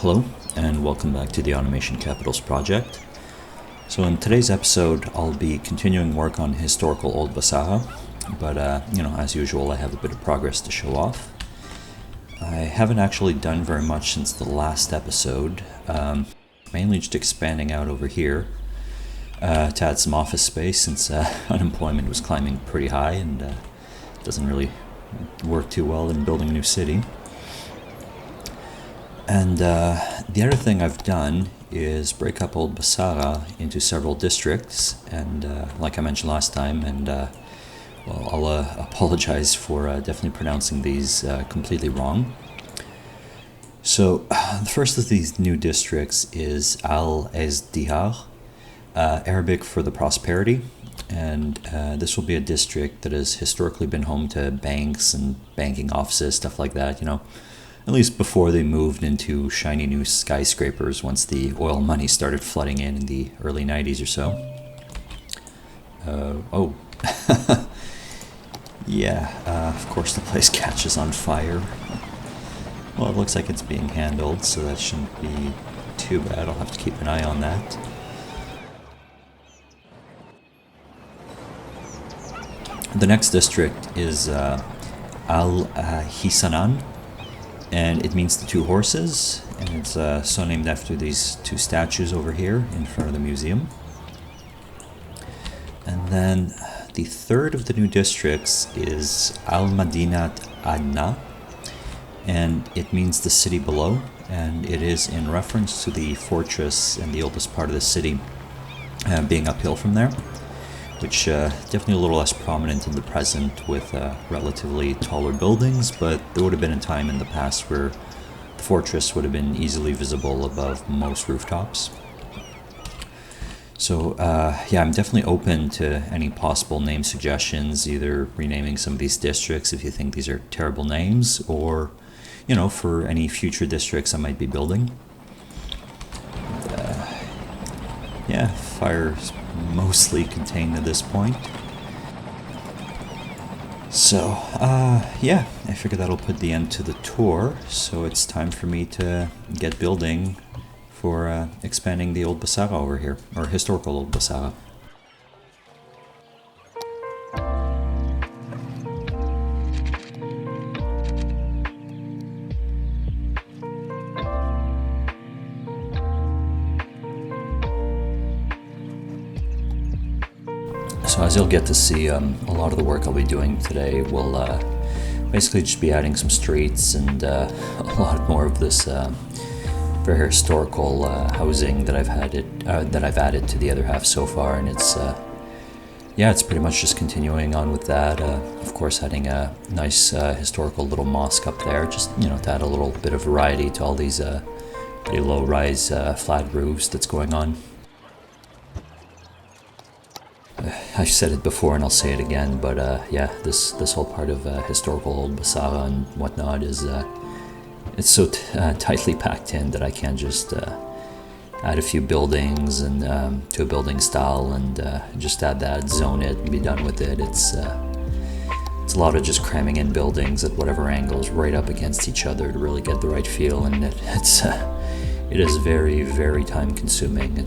Hello, and welcome back to the Automation Capitals project. So in today's episode, I'll be continuing work on Historical Old Basara, but as usual, I have a bit of progress to show off. I haven't actually done very much since the last episode, mainly just expanding out over here to add some office space since unemployment was climbing pretty high and doesn't really work too well in building a new city. And the other thing I've done is break up Old Basara into several districts, and like I mentioned last time, and I'll apologize for definitely pronouncing these completely wrong. So the first of these new districts is Al-Ezdihar, Arabic for the prosperity, and this will be a district that has historically been home to banks and banking offices, stuff like that, at least before they moved into shiny new skyscrapers once the oil money started flooding in the early 90s or so. Of course the place catches on fire. Well, it looks like it's being handled, so that shouldn't be too bad. I'll have to keep an eye on that. The next district is Al-Hisanan, and it means the two horses, and it's so named after these two statues over here in front of the museum. And then the third of the new districts is Al-Madinat Adna, and it means the city below, and it is in reference to the fortress and the oldest part of the city being uphill from there, which definitely a little less prominent in the present with relatively taller buildings, but there would have been a time in the past where the fortress would have been easily visible above most rooftops. So I'm definitely open to any possible name suggestions, either renaming some of these districts if you think these are terrible names, or for any future districts I might be building. Fire's mostly contained at this point. So, I figure that'll put the end to the tour, so it's time for me to get building for expanding the Old Basara over here, or Historical Old Basara. So as you'll get to see, a lot of the work I'll be doing today will basically just be adding some streets and a lot more of this very historical housing that I've added to the other half so far, and it's pretty much just continuing on with that. Of course, adding a nice historical little mosque up there, just to add a little bit of variety to all these pretty low-rise flat roofs that's going on. I've said it before and I'll say it again, but this whole part of Historical Old Basara and whatnot is it's so tightly packed in that I can't just add a few buildings and to a building style and just add that, zone it, and be done with it. It's a lot of just cramming in buildings at whatever angles right up against each other to really get the right feel, and it is very, very time consuming.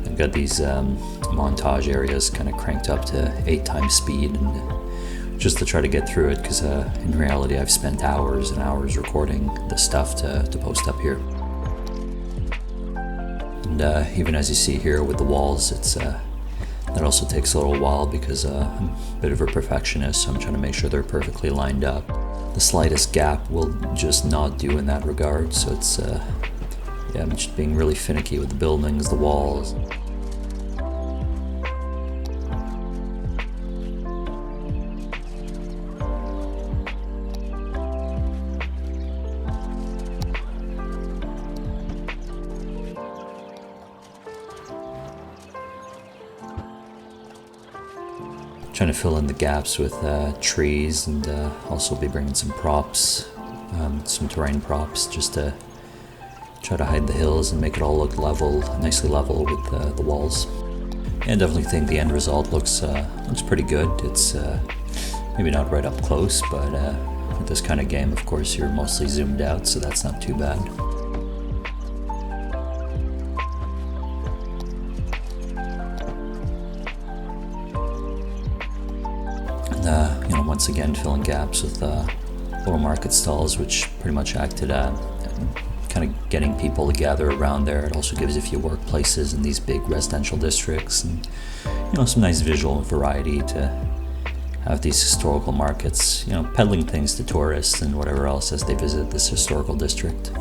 I've got these montage areas kind of cranked up to 8 times speed, and just to try to get through it, because in reality I've spent hours and hours recording the stuff to post up here. And even as you see here with the walls, that also takes a little while because I'm a bit of a perfectionist, so I'm trying to make sure they're perfectly lined up. The slightest gap will just not do in that regard, so it's I'm just being really finicky with the buildings, the walls. Trying to fill in the gaps with trees, and also be bringing some props, some terrain props, just to try to hide the hills and make it all look level, nicely level with the walls. And I definitely think the end result looks pretty good. It's maybe not right up close, but with this kind of game, of course, you're mostly zoomed out, so that's not too bad. once again filling gaps with little market stalls, which pretty much acted kind of getting people to gather around there. It also gives a few workplaces in these big residential districts, and some nice visual variety to have these historical markets, peddling things to tourists and whatever else as they visit this historical district.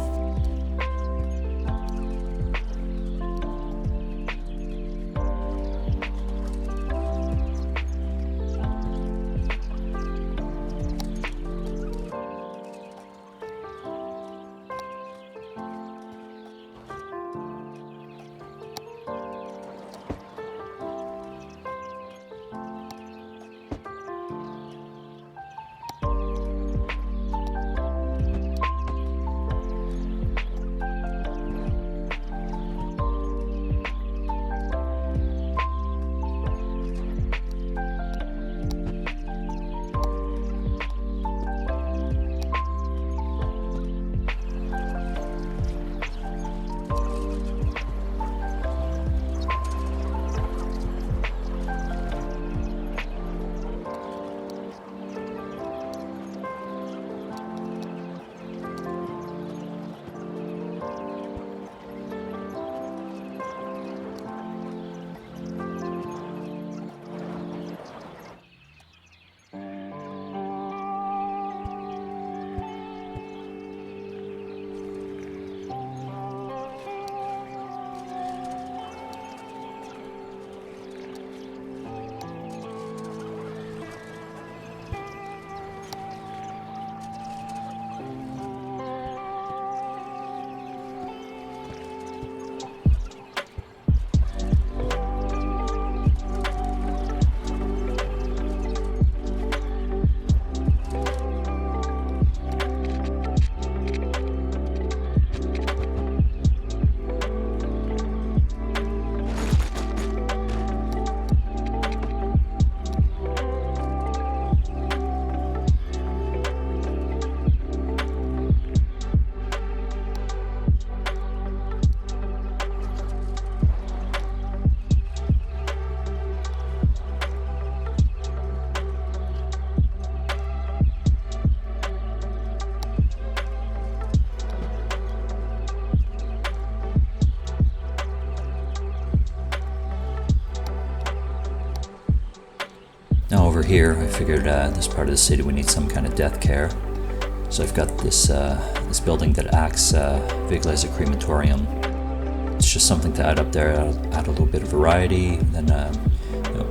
Now over here, I figured this part of the city we need some kind of death care. So I've got this building that acts vaguely as a crematorium. It's just something to add up there, add a little bit of variety, then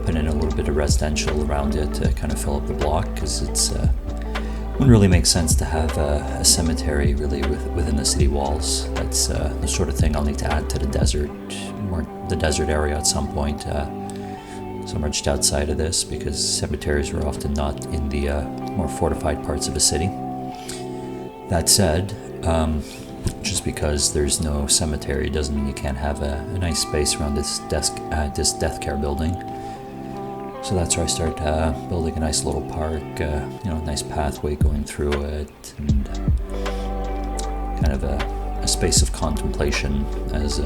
put in a little bit of residential around it to kind of fill up the block, because wouldn't really make sense to have a cemetery really within the city walls. That's the sort of thing I'll need to add to the desert area at some point. Somewhere just outside of this, because cemeteries are often not in the more fortified parts of a city. That said, just because there's no cemetery doesn't mean you can't have a nice space around this death care building. So that's where I start building a nice little park, a nice pathway going through it, and kind of a space of contemplation as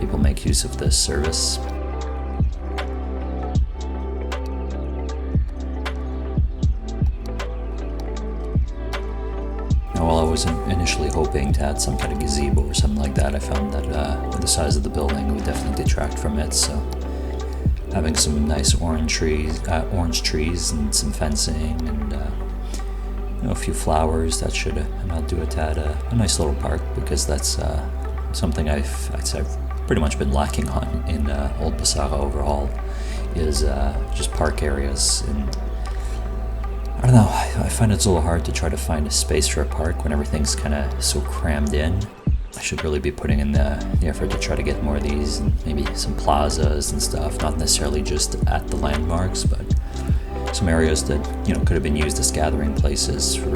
people make use of this service. While I was initially hoping to add some kind of gazebo or something like that, I found that the size of the building would definitely detract from it. So having some nice orange trees and some fencing and a few flowers, that should amount to it to add a nice little park, because that's something I'd say I've pretty much been lacking on in Old Basara overall, is just park areas. And I don't know, I find it's a little hard to try to find a space for a park when everything's kind of so crammed in. I should really be putting in the effort to try to get more of these, and maybe some plazas and stuff, not necessarily just at the landmarks, but some areas that, could have been used as gathering places for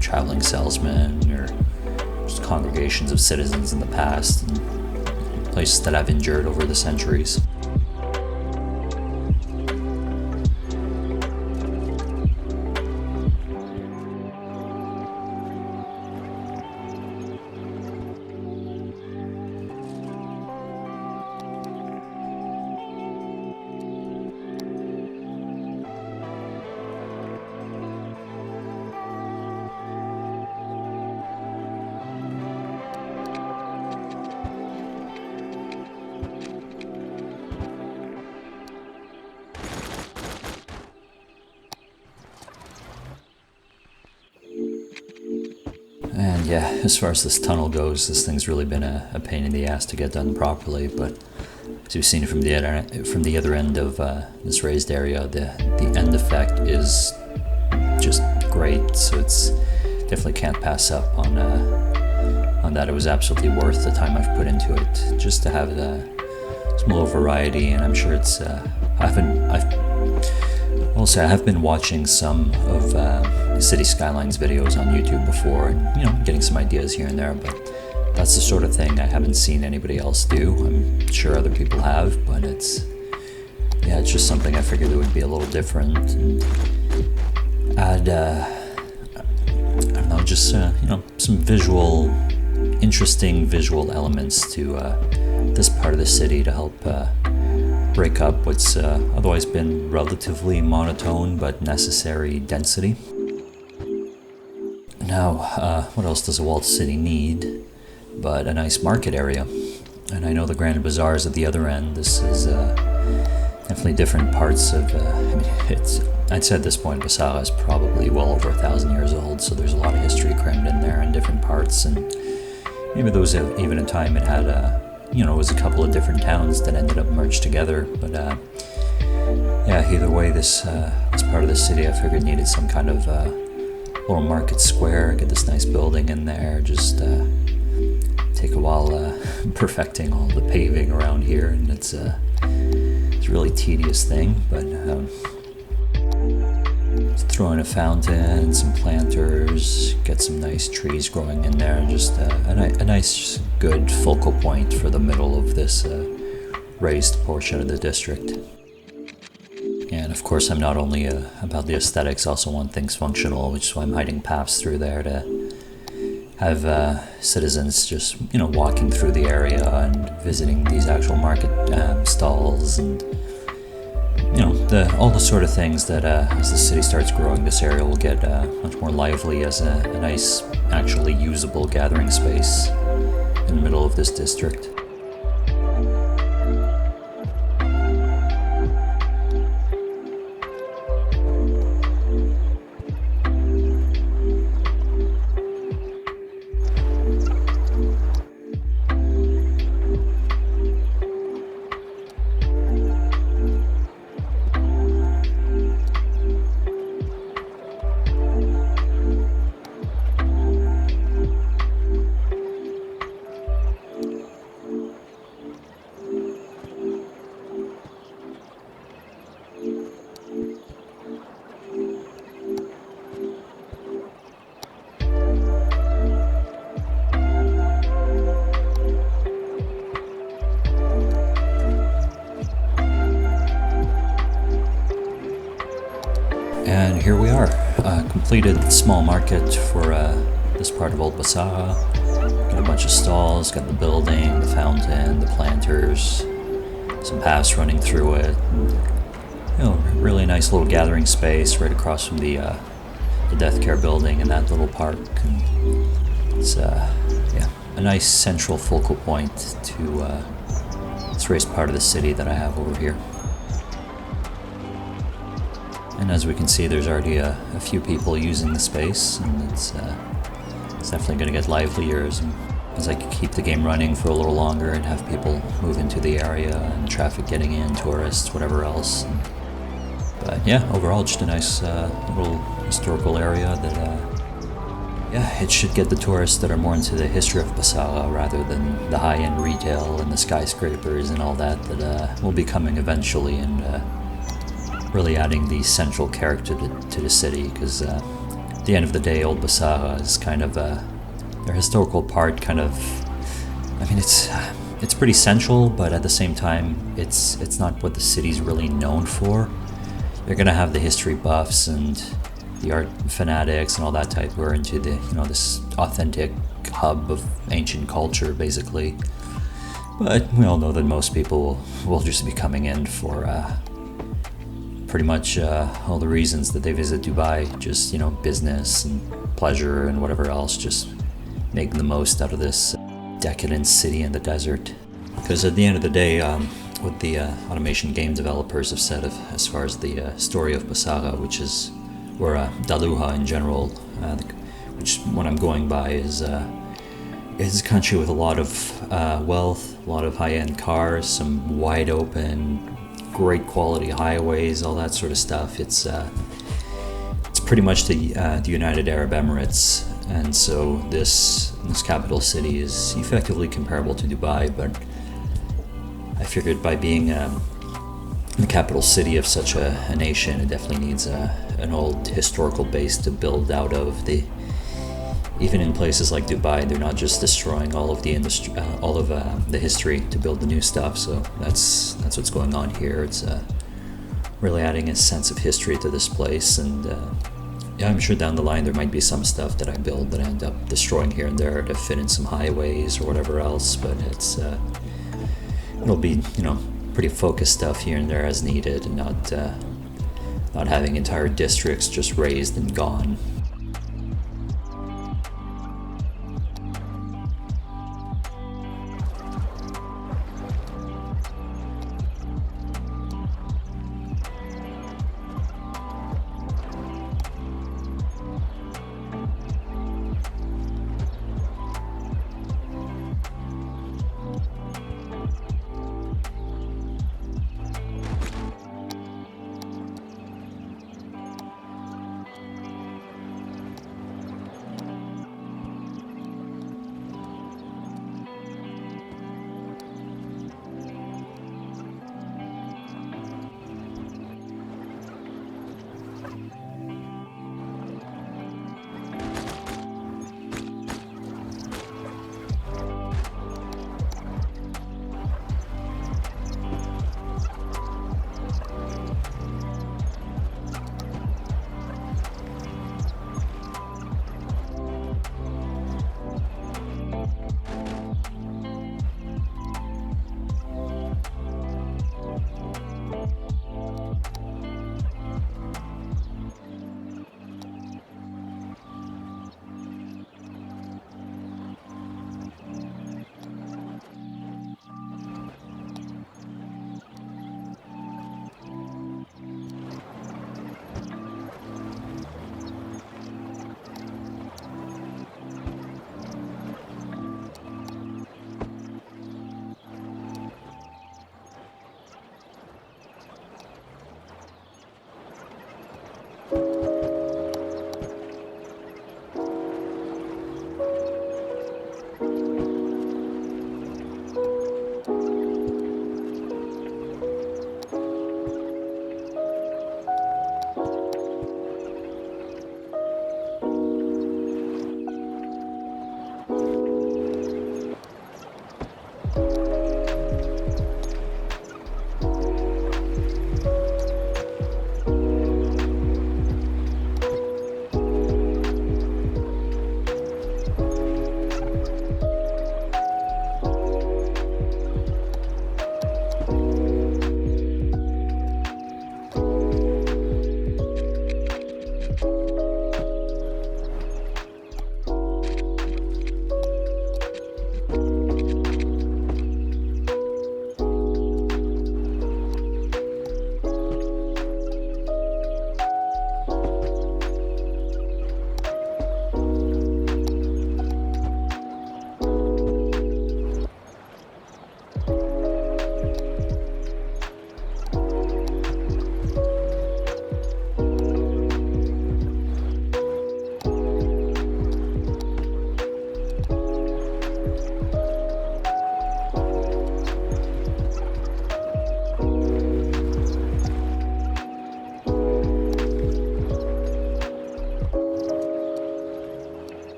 traveling salesmen or just congregations of citizens in the past, and places that I've endured over the centuries. And yeah, as far as this tunnel goes, this thing's really been a pain in the ass to get done properly, but as you've seen from the other end of this raised area, the end effect is just great, so it's definitely can't pass up on that. It was absolutely worth the time I've put into it, just to have some little variety, and I'm sure it's, I have been watching some of City Skylines videos on YouTube before, and getting some ideas here and there, but that's the sort of thing I haven't seen anybody else do. I'm sure other people have, but it's just something I figured it would be a little different, and add, I don't know, just, some interesting visual elements to this part of the city to help break up what's otherwise been relatively monotone but necessary density. Now, what else does a walled city need but a nice market area? And I know the Grand Bazaar is at the other end. This is definitely different parts of, I'd say at this point Basara is probably well over 1,000 years old, so there's a lot of history crammed in there in different parts, and maybe there was even a time it had it was a couple of different towns that ended up merged together, but either way, this part of the city I figured needed some kind of little market square, get this nice building in there, just take a while perfecting all the paving around here, and it's a really tedious thing, but throw in a fountain, some planters, get some nice trees growing in there, just a nice, good focal point for the middle of this raised portion of the district. And of course, I'm not only about the aesthetics, I also want things functional, which is why I'm hiding paths through there to have citizens just, walking through the area and visiting these actual market stalls, and all the sort of things that as the city starts growing, this area will get much more lively as a nice, actually usable gathering space in the middle of this district. And here we are, completed small market for this part of Old Basara. Got a bunch of stalls, got the building, the fountain, the planters, some paths running through it. And, really nice little gathering space right across from the death care building in that little park. And it's a nice central focal point to this raised part of the city that I have over here. And as we can see, there's already a few people using the space, and it's definitely going to get livelier as I keep the game running for a little longer and have people move into the area and traffic getting in, tourists, whatever else. But yeah, overall just a nice little historical area that, it should get the tourists that are more into the history of Basara rather than the high-end retail and the skyscrapers and all that will be coming eventually, and really adding the central character to the city, because at the end of the day, Old Basara is kind of their historical part. It's pretty central, but at the same time, it's not what the city's really known for. You're gonna have the history buffs and the art fanatics and all that type who are into the this authentic hub of ancient culture, basically. But we all know that most people will just be coming in for pretty much all the reasons that they visit Dubai, just business and pleasure and whatever else, just making the most out of this decadent city in the desert. Because at the end of the day, what the automation game developers have said as far as the story of Basara, which is, or Dalluha in general, which what I'm going by is a country with a lot of wealth, a lot of high-end cars, some wide open, great quality highways, all that sort of stuff. It's pretty much the United Arab Emirates, and so this capital city is effectively comparable to Dubai, but I figured by being the capital city of such a nation, it definitely needs an old historical base to build out of. Even in places like Dubai, they're not just destroying all of the industry, all of the history to build the new stuff. So that's what's going on here. It's really adding a sense of history to this place, and yeah, I'm sure down the line there might be some stuff that I build that I end up destroying here and there to fit in some highways or whatever else. But it'll be pretty focused stuff here and there as needed, and not having entire districts just razed and gone.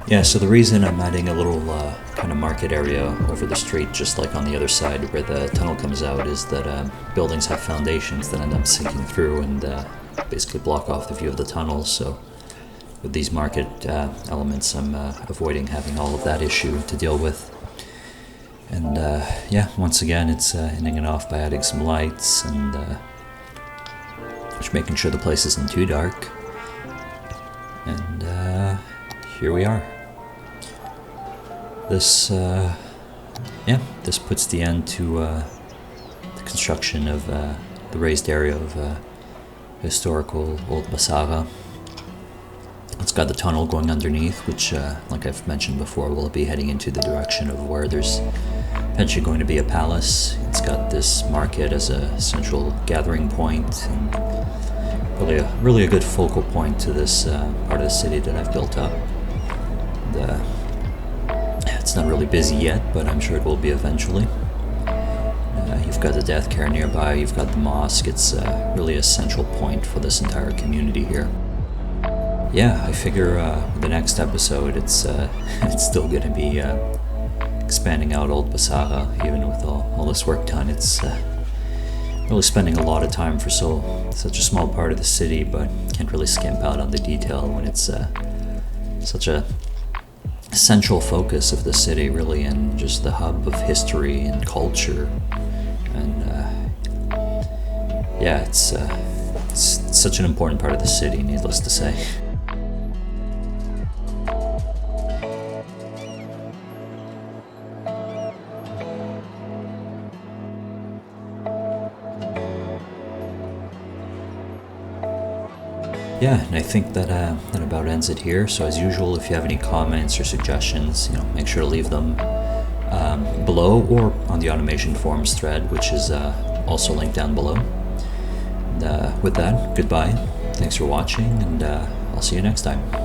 Yeah, so the reason I'm adding a little kind of market area over the street, just like on the other side where the tunnel comes out, is that buildings have foundations that end up sinking through and basically block off the view of the tunnel. So with these market elements, I'm avoiding having all of that issue to deal with. And yeah, once again, it's ending it off by adding some lights and just making sure the place isn't too dark. And here we are. This puts the end to the construction of the raised area of historical Old Basara. It's got the tunnel going underneath, which, like I've mentioned before, will be heading into the direction of where there's eventually going to be a palace. It's got this market as a central gathering point, and really a good focal point to this part of the city that I've built up. It's not really busy yet, but I'm sure it will be eventually. You've got the death care nearby, you've got the mosque. It's really a central point for this entire community here. Yeah, I figure the next episode it's still going to be expanding out Old Basara, even with all this work done. It's really spending a lot of time for such a small part of the city, but can't really skimp out on the detail when it's such a central focus of the city, really, and just the hub of history and culture. And yeah, it's such an important part of the city, needless to say. Yeah, and I think that about ends it here. So as usual, if you have any comments or suggestions, make sure to leave them below or on the automation forums thread, which is also linked down below. And, with that, goodbye. Thanks for watching, and I'll see you next time.